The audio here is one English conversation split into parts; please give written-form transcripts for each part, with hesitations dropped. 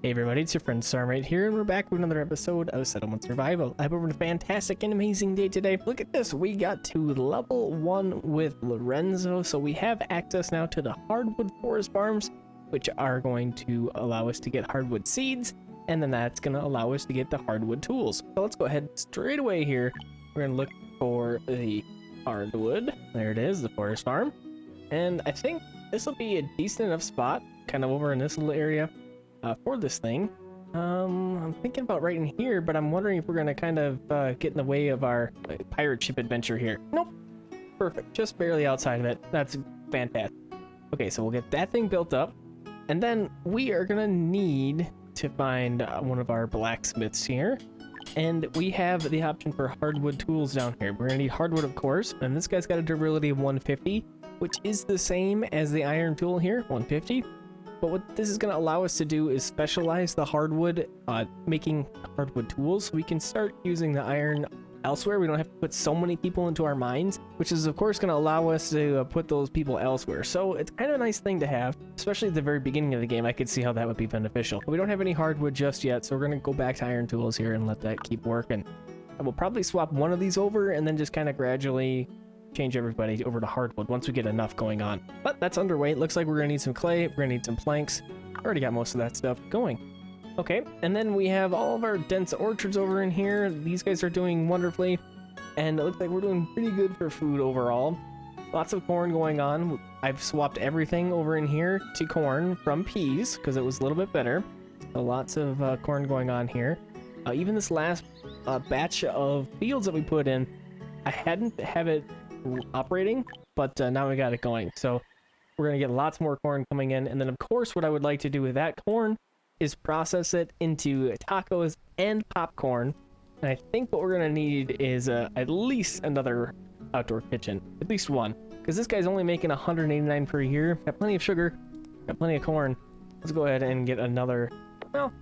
Hey everybody, it's your friend Sarmate here, and we're back with another episode of Settlement Survival. I hope we're having a fantastic and amazing day today. Look at this, we got to level 1 with Lorenzo, so we have access now to the hardwood forest farms, which are going to allow us to get hardwood seeds, and then that's going to allow us to get the hardwood tools. So let's go ahead straight away here. We're going to look for the hardwood. There it is, the forest farm. And I think this will be a decent enough spot, kind of over in this little area. For this thing. I'm thinking about right in here, but I'm wondering if we're going to kind of get in the way of our pirate ship adventure here. Nope. Perfect. Just barely outside of it. That's fantastic. Okay, so we'll get that thing built up. And then we are going to need to find one of our blacksmiths here. And we have the option for hardwood tools down here. We're going to need hardwood, of course. And this guy's got a durability of 150, which is the same as the iron tool here, 150. But what this is going to allow us to do is specialize the hardwood, making hardwood tools. So we can start using the iron elsewhere. We don't have to put so many people into our mines, which is of course going to allow us to put those people elsewhere. So it's kind of a nice thing to have, especially at the very beginning of the game. I could see how that would be beneficial. But we don't have any hardwood just yet, so we're going to go back to iron tools here and let that keep working. I will probably swap one of these over and then just kind of gradually change everybody over to hardwood once we get enough going on. But that's underway. It looks like we're gonna need some clay, we're gonna need some planks. Already got most of that stuff going. Okay, and then we have all of our dense orchards over in here. These guys are doing wonderfully, and it looks like we're doing pretty good for food overall. Lots of corn going on. I've swapped everything over in here to corn from peas because it was a little bit better. So lots of corn going on here. Even this last batch of fields that we put in, I hadn't have it operating, but now we got it going. So we're gonna get lots more corn coming in, and then of course what I would like to do with that corn is process it into tacos and popcorn. And I think what we're gonna need is at least another outdoor kitchen, at least one, because this guy's only making 189 per year. Got plenty of sugar, got plenty of corn. Let's go ahead and get another. Well,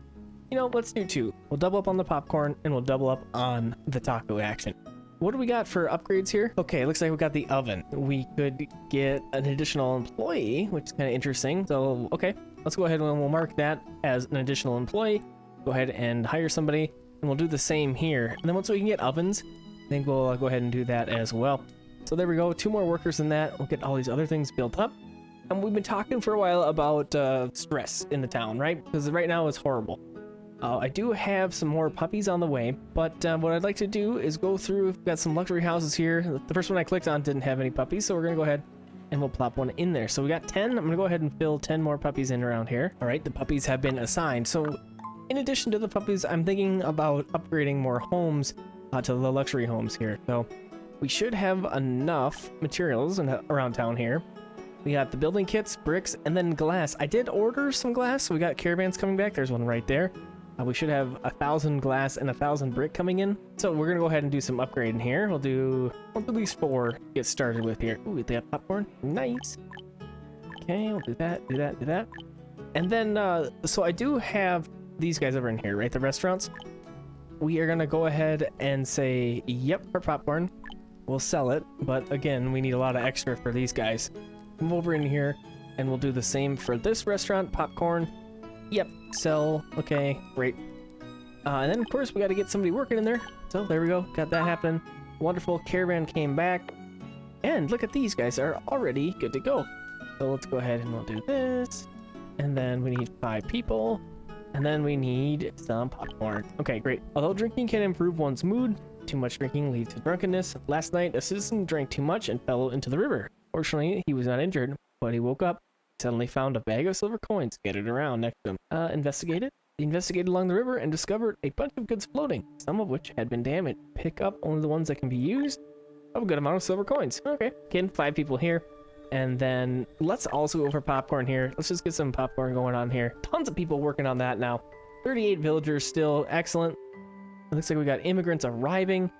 you know, let's do two. We'll double up on the popcorn and we'll double up on the taco action. What do we got for upgrades here? Okay, looks like we got the oven. We could get an additional employee, which is kind of interesting. So, okay, let's go ahead and we'll mark that as an additional employee. Go ahead and hire somebody, and we'll do the same here. And then once we can get ovens, I think we'll go ahead and do that as well. So there we go, 2 more workers than that. We'll get all these other things built up. And we've been talking for a while about stress in the town, right? Because right now it's horrible. I do have some more puppies on the way, but what I'd like to do is go through. We've got some luxury houses here. The first one I clicked on didn't have any puppies, so we're going to go ahead and we'll plop one in there. So we got 10. I'm going to go ahead and fill 10 more puppies in around here. All right, the puppies have been assigned. So in addition to the puppies, I'm thinking about upgrading more homes to the luxury homes here. So we should have enough materials around town here. We got the building kits, bricks, and then glass. I did order some glass, so we got caravans coming back. There's one right there. We should have 1,000 glass and 1,000 brick coming in. So we're gonna go ahead and do some upgrading here. We'll do at least 4 to get started with here. Ooh, they have popcorn. Nice. Okay, we'll do that, do that, do that. And then, so I do have these guys over in here, right? The restaurants. We are gonna go ahead and say, yep, for popcorn. We'll sell it, but again, we need a lot of extra for these guys. Come over in here, and we'll do the same for this restaurant, popcorn. Yep, sell. Okay, great. And then, of course, we got to get somebody working in there. So there we go. Got that happening. Wonderful. Caravan came back. And look at these guys are already good to go. So let's go ahead and we'll do this. And then we need 5 people. And then we need some popcorn. Okay, great. Although drinking can improve one's mood, too much drinking leads to drunkenness. Last night, a citizen drank too much and fell into the river. Fortunately, he was not injured, but he woke up. Suddenly found a bag of silver coins scattered around next to him. Investigated. He investigated along the river and discovered a bunch of goods floating, some of which had been damaged. Pick up only the ones that can be used. Oh, a good amount of silver coins. Okay. Again, 5 people here. And then let's also go for popcorn here. Let's just get some popcorn going on here. Tons of people working on that now. 38 villagers still. Excellent. It looks like we got immigrants arriving.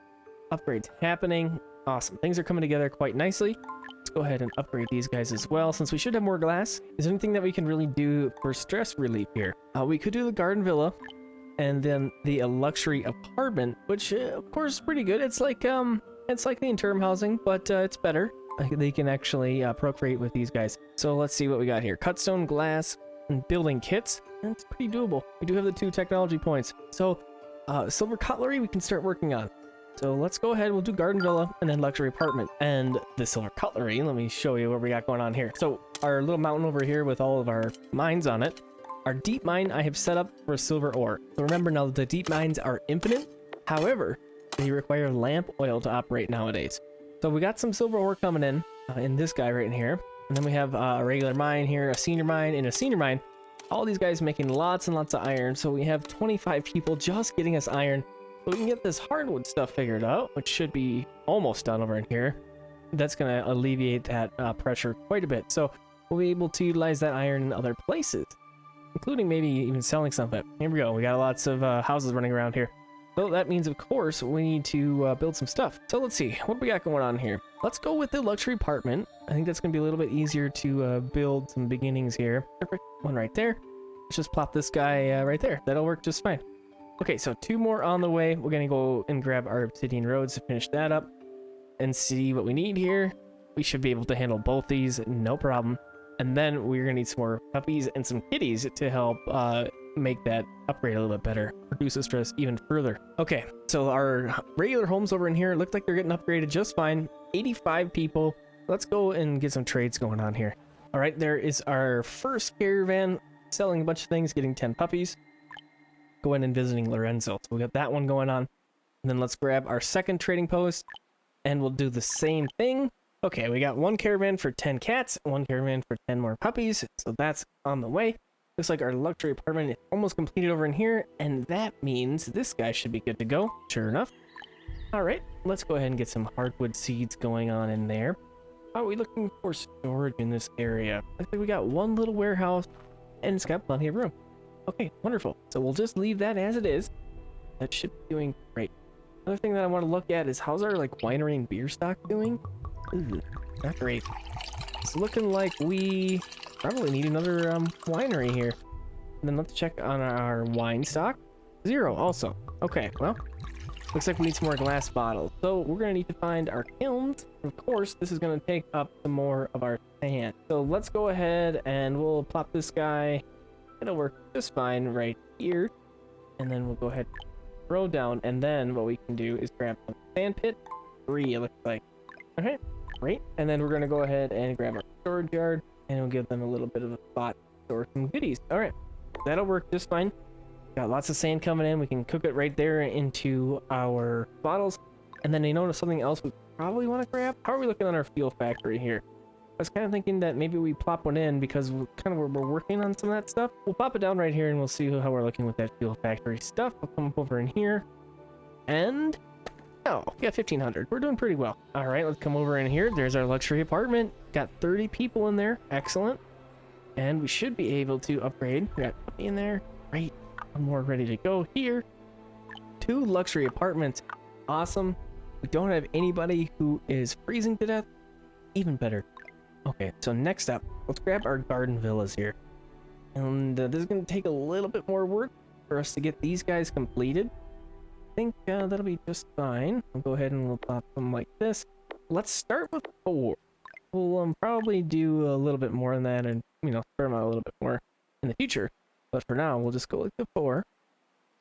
Upgrades happening. Awesome. Things are coming together quite nicely. Let's go ahead and upgrade these guys as well, since we should have more glass. Is there anything that we can really do for stress relief here? We could do the garden villa, and then the luxury apartment, which of course is pretty good. It's like the interim housing, but it's better. They can actually procreate with these guys. So let's see what we got here. Cut stone, glass, and building kits. And it's pretty doable. We do have the 2 technology points. So silver cutlery we can start working on. So let's go ahead, we'll do garden villa and then luxury apartment. And the silver cutlery, let me show you what we got going on here. So our little mountain over here with all of our mines on it. Our deep mine I have set up for silver ore. So remember now that the deep mines are infinite. However, they require lamp oil to operate nowadays. So we got some silver ore coming in this guy right in here. And then we have a regular mine here, a senior mine, and a senior mine. All these guys making lots and lots of iron. So we have 25 people just getting us iron. So we can get this hardwood stuff figured out, which should be almost done over in here. That's going to alleviate that pressure quite a bit. So we'll be able to utilize that iron in other places, including maybe even selling some of it. Here we go. We got lots of houses running around here. So that means, of course, we need to build some stuff. So let's see. What do we got going on here? Let's go with the luxury apartment. I think that's going to be a little bit easier to build some beginnings here. Perfect. One right there. Let's just plop this guy right there. That'll work just fine. Okay, so 2 more on the way. We're going to go and grab our obsidian roads to finish that up and see what we need here. We should be able to handle both these, no problem. And then we're going to need some more puppies and some kitties to help make that upgrade a little bit better, reduce the stress even further. Okay, so our regular homes over in here look like they're getting upgraded just fine. 85 people. Let's go and get some trades going on here. All right, there is our first caravan selling a bunch of things, getting 10 puppies. Going and visiting Lorenzo. So we got that one going on. And then let's grab our second trading post and we'll do the same thing. Okay, we got 1 caravan for 10 cats, 1 caravan for 10 more puppies. So that's on the way. Looks like our luxury apartment is almost completed over in here. And that means this guy should be good to go. Sure enough. All right, let's go ahead and get some hardwood seeds going on in there. How are we looking for storage in this area? Looks like we got 1 little warehouse and it's got plenty of room. Okay, wonderful. So we'll just leave that as it is. That should be doing great. Another thing that I want to look at is how's our winery and beer stock doing? Ooh, not great. It's looking like we probably need another winery here. And then let's check on our wine stock. 0 also. Okay, well, looks like we need some more glass bottles. So we're going to need to find our kilns. Of course, this is going to take up some more of our sand. So let's go ahead and we'll plop this guy. It'll work just fine right here. And then we'll go ahead and throw down. And then what we can do is grab some sand pit. 3, it looks like. Okay, great. And then we're going to go ahead and grab our storage yard. And we'll give them a little bit of a spot to store some goodies. All right, that'll work just fine. Got lots of sand coming in. We can cook it right there into our bottles. And then you notice something else we probably want to grab? How are we looking on our fuel factory here? I was kind of thinking that maybe we plop one in because we're working on some of that stuff. We'll pop it down right here and we'll see how we're looking with that fuel factory stuff. We'll come up over in here. And oh, we got 1,500. We're doing pretty well. All right, let's come over in here. There's our luxury apartment. Got 30 people in there. Excellent. And we should be able to upgrade. We got puppy in there. Great. One more ready to go here. 2 luxury apartments. Awesome. We don't have anybody who is freezing to death. Even better. Okay, so next up, let's grab our garden villas here. And this is going to take a little bit more work for us to get these guys completed. I think that'll be just fine. We'll go ahead and we'll pop them like this. Let's start with 4. We'll probably do a little bit more than that and, spread them out a little bit more in the future. But for now, we'll just go with the 4.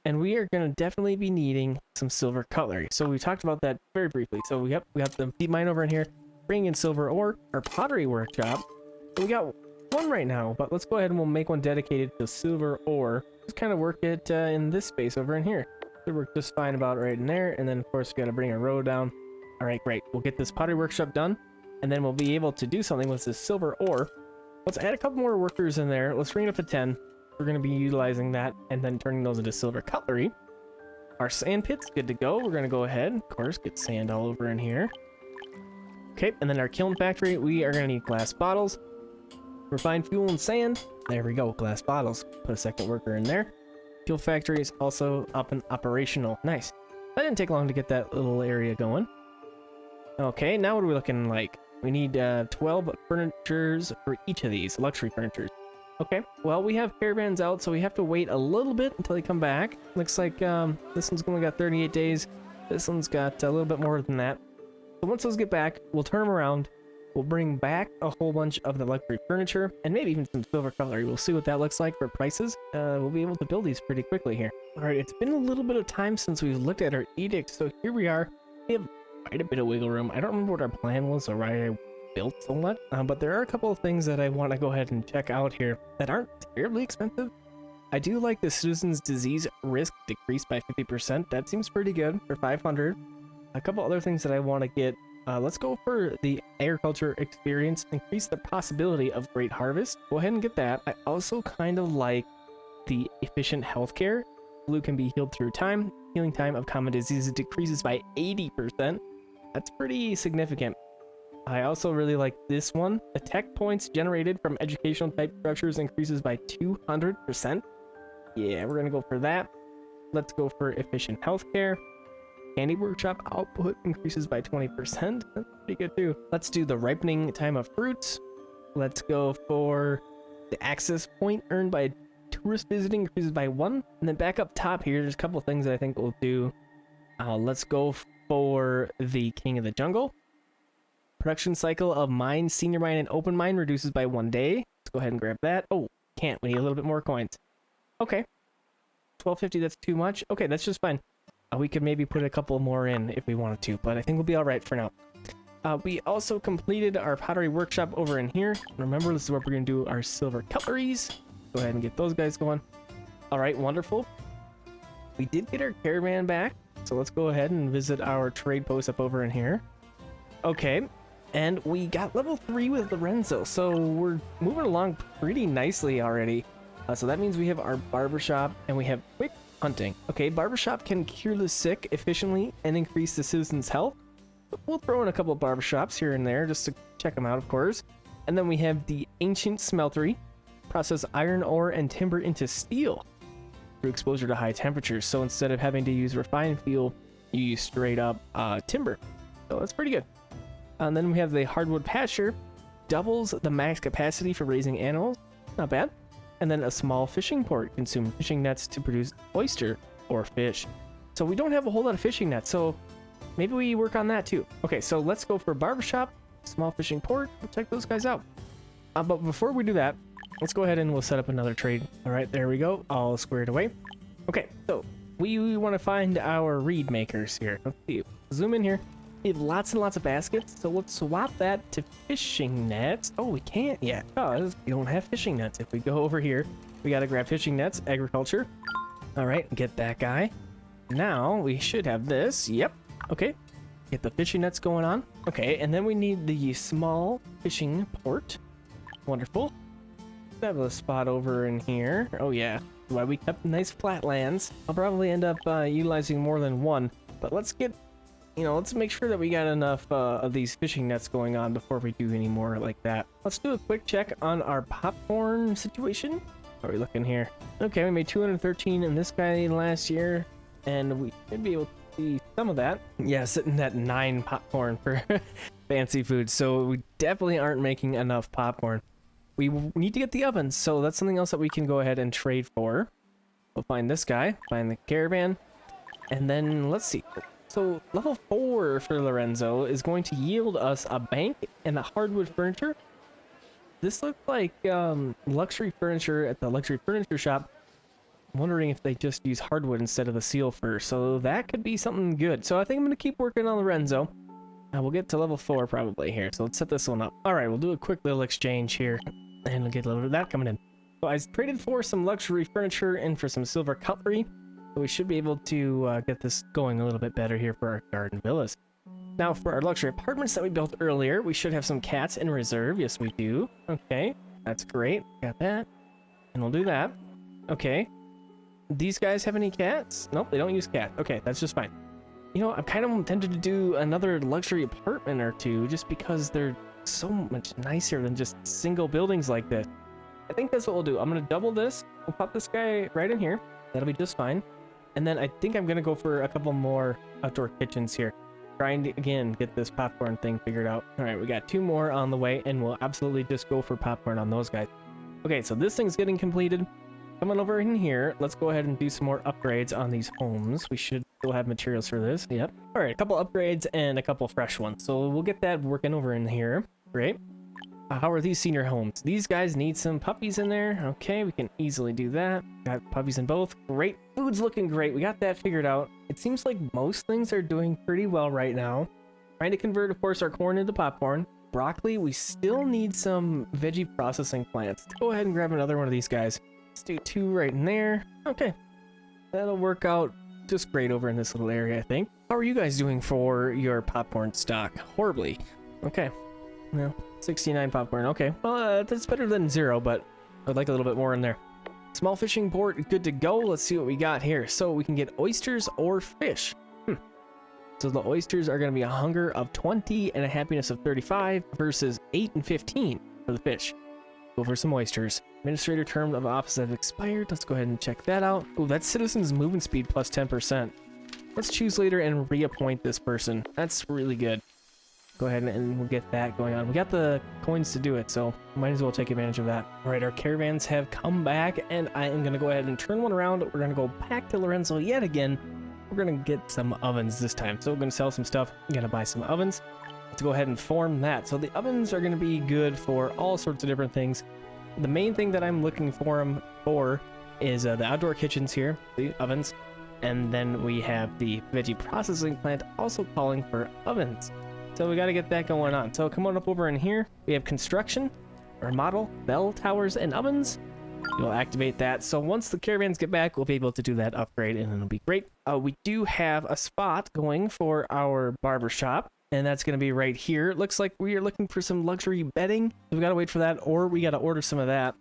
And we are going to definitely be needing some silver cutlery. So we talked about that very briefly. So we got the deep mine over in here. Bring in silver ore, our pottery workshop. We got 1 right now, but let's go ahead and we'll make one dedicated to silver ore. Just kind of work it in this space over in here. Should work just fine about right in there. And then of course we got to bring a row down. All right, great. We'll get this pottery workshop done, and then we'll be able to do something with this silver ore. Let's add a couple more workers in there. Let's bring it up to 10. We're going to be utilizing that and then turning those into silver cutlery. Our sand pit's good to go. We're going to go ahead, of course, get sand all over in here. Okay, and then our kiln factory, we are going to need glass bottles. Refined fuel and sand. There we go, glass bottles. Put a second worker in there. Fuel factory is also up and operational. Nice. That didn't take long to get that little area going. Okay, now what are we looking like? We need 12 furnitures for each of these, luxury furnitures. Okay, well, we have caravans out, so we have to wait a little bit until they come back. Looks like this one's only got 38 days. This one's got a little bit more than that. So once those get back, we'll turn them around. We'll bring back a whole bunch of the luxury furniture and maybe even some silver cutlery. We'll see what that looks like for prices. We'll be able to build these pretty quickly here. All right, it's been a little bit of time since we've looked at our edicts, so here we are. We have quite a bit of wiggle room. I don't remember what our plan was or why I built so much, but there are a couple of things that I want to go ahead and check out here that aren't terribly expensive. I do like the citizens' disease risk decreased by 50%. That seems pretty good for 500. A couple other things that I want to get. Let's go for the agriculture experience, increase the possibility of great harvest. Go ahead and get that. I also kind of like the efficient healthcare. Flu can be healed through time. Healing time of common diseases decreases by 80%. That's pretty significant. I also really like this one. The tech points generated from educational type structures increases by 200%. Yeah, we're gonna go for that. Let's go for efficient healthcare. Candy workshop output increases by 20%. That's pretty good too. Let's do the ripening time of fruits. Let's go for the access point earned by tourist visiting increases by 1. And then back up top here, there's a couple things that I think we'll do. Let's go for the King of the Jungle. Production cycle of mine, senior mine, and open mine reduces by 1 day. Let's go ahead and grab that. Oh, can't. We need a little bit more coins. Okay. 1250, that's too much. Okay, that's just fine. We could maybe put a couple more in if we wanted to, but I think we'll be all right for now. We also completed our pottery workshop over in here. Remember, this is where we're going to do our silver cutleries. Go ahead and get those guys going. All right, wonderful. We did get our caravan back, so let's go ahead and visit our trade post up over in here. Okay, and we got level 3 with Lorenzo, so we're moving along pretty nicely already. So that means we have our barbershop and we have quick hunting. Okay, barbershop can cure the sick efficiently and increase the citizens' health. We'll throw in a couple of barbershops here and there just to check them out, of course. And then we have the ancient smeltery, process iron ore and timber into steel through exposure to high temperatures. So instead of having to use refined fuel, you use straight up timber. So that's pretty good. And then we have the hardwood pasture, doubles the max capacity for raising animals. Not bad. And then a small fishing port, consume fishing nets to produce oyster or fish. So we don't have a whole lot of fishing nets, so maybe we work on that too. Okay, so let's go for barbershop, small fishing port. We'll check those guys out. But before we do that, let's go ahead and we'll set up another trade. All right, there we go, all squared away. Okay, so we want to find our reed makers here. Let's see, zoom in here. We have lots and lots of baskets, so let's swap that to fishing nets. Oh, we can't yet. Oh, we don't have fishing nets. If we go over here, we got to grab fishing nets, agriculture. All right, get that guy. Now we should have this. Yep. Okay. Get the fishing nets going on. Okay, and then we need the small fishing port. Wonderful. We have a spot over in here. Oh, yeah. Why we kept nice flatlands. I'll probably end up utilizing more than one, but let's get... let's make sure that we got enough of these fishing nets going on before we do any more like that. Let's do a quick check on our popcorn situation. How are we looking here? Okay, we made 213 in this guy last year, and we should be able to see some of that. Yeah, sitting at 9 popcorn for fancy food, so we definitely aren't making enough popcorn. We need to get the ovens, so that's something else that we can go ahead and trade for. We'll find this guy, find the caravan, and then let's see. So level 4 for Lorenzo is going to yield us a bank and a hardwood furniture. This looks like luxury furniture at the luxury furniture shop. I'm wondering if they just use hardwood instead of the seal fur. So that could be something good. So I think I'm going to keep working on Lorenzo. We'll get to level 4 probably here. So let's set this one up. All right, we'll do a quick little exchange here. And we'll get a little bit of that coming in. So I traded for some luxury furniture and for some silver cutlery. So we should be able to get this going a little bit better here for our garden villas. Now for our luxury apartments that we built earlier, we should have some cats in reserve. Yes, we do. Okay, that's great. Got that. And we'll do that. Okay. These guys have any cats? Nope, they don't use cats. Okay, that's just fine. I'm kind of tempted to do another luxury apartment or two just because they're so much nicer than just single buildings like this. I think that's what we'll do. I'm going to double this. We'll pop this guy right in here. That'll be just fine. And then I think I'm going to go for a couple more outdoor kitchens here. Trying to, again, get this popcorn thing figured out. All right, we got 2 more on the way, and we'll absolutely just go for popcorn on those guys. Okay, so this thing's getting completed. Coming over in here, let's go ahead and do some more upgrades on these homes. We should still have materials for this. Yep. All right, a couple upgrades and a couple fresh ones. So we'll get that working over in here. Great. How are these senior homes? These guys need some puppies in there. Okay, we can easily do that. Got puppies in both. Great. Food's looking great. We got that figured out. It seems like most things are doing pretty well right now. Trying to convert, of course, our corn into popcorn. Broccoli, we still need some veggie processing plants. Let's go ahead and grab another one of these guys. Let's do 2 right in there. Okay. That'll work out just great over in this little area, I think. How are you guys doing for your popcorn stock? Horribly. Okay. No, 69 popcorn. Okay, well, that's better than 0, but I'd like a little bit more in there. Small fishing board, good to go. Let's see what we got here. So we can get oysters or fish. So the oysters are going to be a hunger of 20 and a happiness of 35 versus 8 and 15 for the fish. Go for some oysters. Administrator term of office has expired. Let's go ahead and check that out. Oh, that's citizens movement speed plus 10%. Let's choose later and reappoint this person. That's really good. Go ahead and we'll get that going on. We got the coins to do it, so might as well take advantage of that. All right, our caravans have come back, and I am going to go ahead and turn one around. We're going to go back to Lorenzo yet again. We're going to get some ovens this time. So we're going to sell some stuff. I'm going to buy some ovens. Let's go ahead and form that. So the ovens are going to be good for all sorts of different things. The main thing that I'm looking for them for is the outdoor kitchens here, the ovens. And then we have the veggie processing plant also calling for ovens. So we got to get that going on. So come on up over in here. We have construction, or model, bell towers, and ovens. We'll activate that. So once the caravans get back, we'll be able to do that upgrade, and it'll be great. We do have a spot going for our barber shop, and that's going to be right here. It looks like we are looking for some luxury bedding. So we got to wait for that, or we got to order some of that.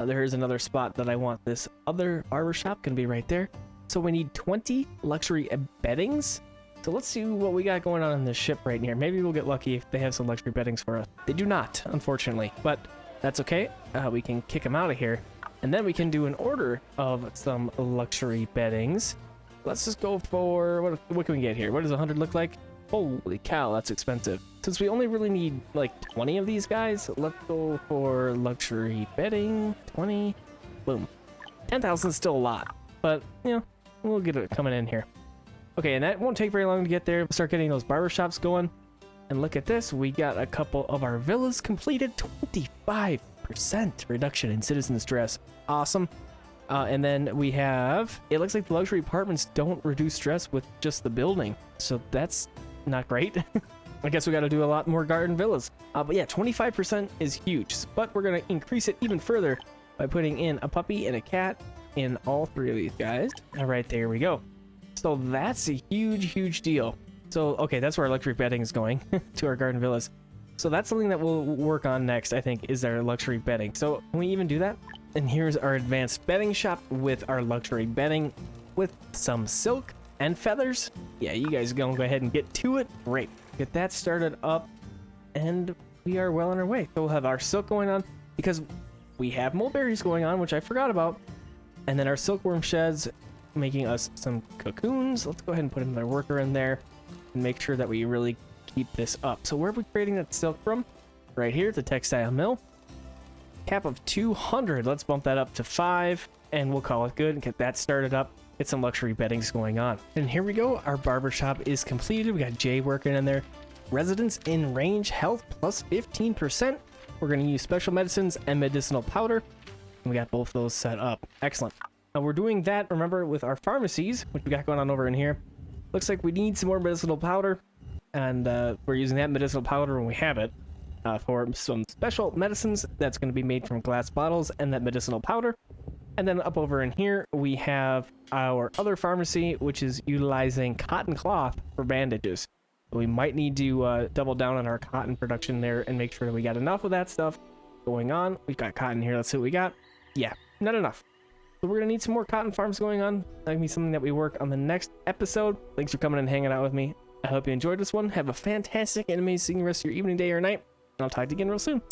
There is another spot that I want. This other barber shop going to be right there. So we need 20 luxury beddings. So let's see what we got going on in this ship right here. Maybe we'll get lucky if they have some luxury beddings for us. They do not, unfortunately, but that's okay. We can kick them out of here, and then we can do an order of some luxury beddings. Let's just go for, what can we get here? What does 100 look like? Holy cow, that's expensive. Since we only really need like 20 of these guys, let's go for luxury bedding. 20, boom. 10,000 is still a lot, but you know, we'll get it coming in here. Okay, and that won't take very long to get there. We'll start getting those barbershops going. And look at this. We got a couple of our villas completed. 25% reduction in citizen stress. Awesome. And then we have... It looks like the luxury apartments don't reduce stress with just the building. So that's not great. I guess we got to do a lot more garden villas. But yeah, 25% is huge. But we're going to increase it even further by putting in a puppy and a cat in all 3 of these guys. All right, there we go. So that's a huge deal. So, okay, that's where our luxury bedding is going, to our garden villas. So that's something that we'll work on next, I think, is our luxury bedding. So can we even do that? And here's our advanced bedding shop with our luxury bedding with some silk and feathers. Yeah, you guys are gonna go ahead and get to it. Great. Get that started up, and we are well on our way. So we'll have our silk going on, because we have mulberries going on, which I forgot about. And then our silkworm sheds, making us some cocoons. Let's go ahead and put another worker in there and make sure that we really keep this up. So where are we creating that silk from? Right here at the textile mill. Cap of 200. Let's bump that up to 5, and we'll call it good and get that started up. Get some luxury beddings going on. And here we go. Our barbershop is completed. We got Jay working in there. Residents in range health plus 15%. We're going to use special medicines and medicinal powder. And we got both those set up. Excellent. Now we're doing that, remember, with our pharmacies, which we got going on over in here. Looks like we need some more medicinal powder, and we're using that medicinal powder when we have it for some special medicines that's going to be made from glass bottles and that medicinal powder. And then up over in here, we have our other pharmacy, which is utilizing cotton cloth for bandages. We might need to double down on our cotton production there and make sure that we got enough of that stuff going on. We've got cotton here. Let's see what we got. Yeah, not enough. So we're going to need some more cotton farms going on. That'll be something that we work on the next episode. Thanks for coming and hanging out with me. I hope you enjoyed this one. Have a fantastic and amazing rest of your evening, day, or night. And I'll talk to you again real soon.